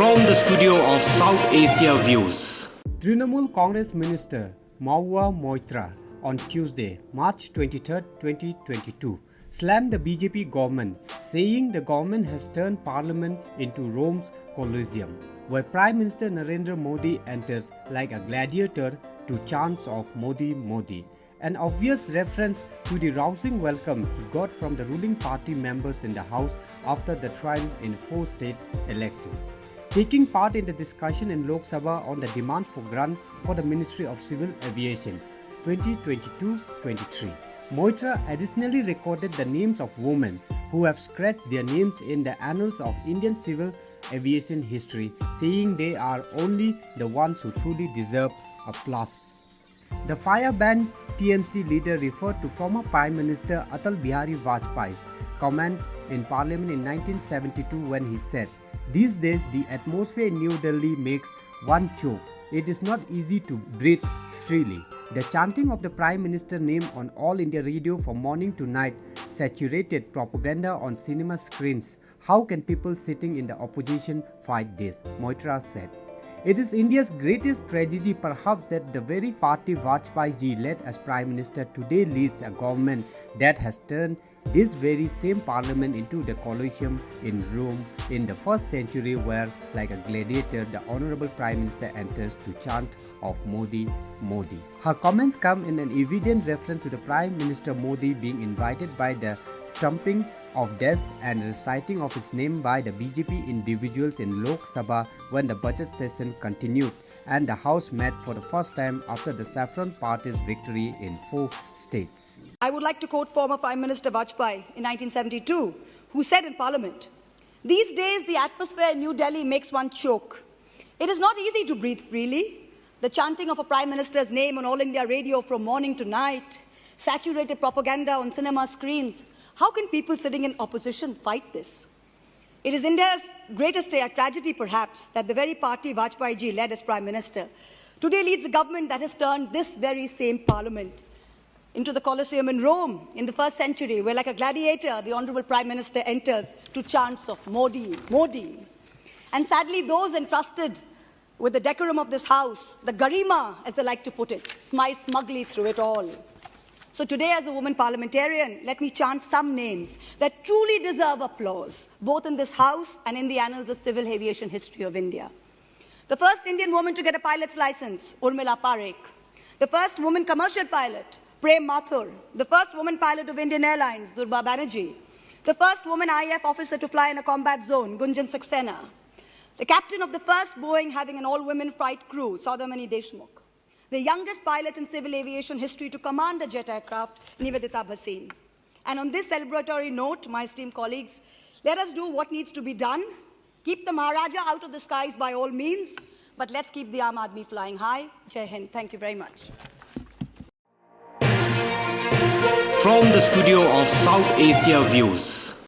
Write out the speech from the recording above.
From the studio of South Asia Views. Trinamool Congress Minister Mahua Moitra on Tuesday, March 23, 2022, slammed the BJP government, saying the government has turned parliament into Rome's Colosseum, where Prime Minister Narendra Modi enters like a gladiator to chants of Modi Modi, an obvious reference to the rousing welcome he got from the ruling party members in the House after the triumph in 4 state elections. Taking part in the discussion in Lok Sabha on the demands for grant for the Ministry of Civil Aviation 2022-23, Moitra additionally recorded the names of women who have scratched their names in the annals of Indian civil aviation history, saying they are only the ones who truly deserve applause. The fire-banned TMC leader referred to former Prime Minister Atal Bihari Vajpayee's comments in Parliament in 1972 when he said, "These days the atmosphere in New Delhi makes one choke. It is not easy to breathe freely." The chanting of the Prime Minister name on All India Radio from morning to night saturated propaganda on cinema screens. How can people sitting in the opposition fight this? Moitra said. It is India's greatest tragedy perhaps that the very party Vajpayee led as Prime Minister today leads a government that has turned this very same parliament into the Colosseum in Rome in the 1st century, where, like a gladiator, the Honorable Prime Minister enters to chant of Modi Modi. Her comments come in an evident reference to the Prime Minister Modi being invited by the trumping of death and reciting of his name by the BJP individuals in Lok Sabha when the budget session continued and the House met for the first time after the Saffron Party's victory in 4 states. I would like to quote former Prime Minister Vajpayee in 1972, who said in Parliament, "These days the atmosphere in New Delhi makes one choke. It is not easy to breathe freely. The chanting of a Prime Minister's name on All India Radio from morning to night, saturated propaganda on cinema screens. How can people sitting in opposition fight this?" It is India's greatest tragedy, perhaps, that the very party Vajpayee led as Prime Minister today leads a government that has turned this very same Parliament into the Colosseum in Rome in the 1st century, where, like a gladiator, the Honorable Prime Minister enters to chants of Modi, Modi. And sadly, those entrusted with the decorum of this House, the garima, as they like to put it, smile smugly through it all. So today, as a woman parliamentarian, let me chant some names that truly deserve applause, both in this House and in the annals of civil aviation history of India. The first Indian woman to get a pilot's license, Urmila Parekh. The first woman commercial pilot, Prem Mathur. The first woman pilot of Indian Airlines, Durba Banerjee. The first woman IAF officer to fly in a combat zone, Gunjan Saxena. The captain of the first Boeing having an all-women flight crew, Saudamani Deshmukh. The youngest pilot in civil aviation history to command a jet aircraft, Nivedita Bhasin. And on this celebratory note, my esteemed colleagues, let us do what needs to be done. Keep the Maharaja out of the skies by all means, but let's keep the Aam Aadmi flying high. Jai Hind. Thank you very much. From the studio of South Asia Views.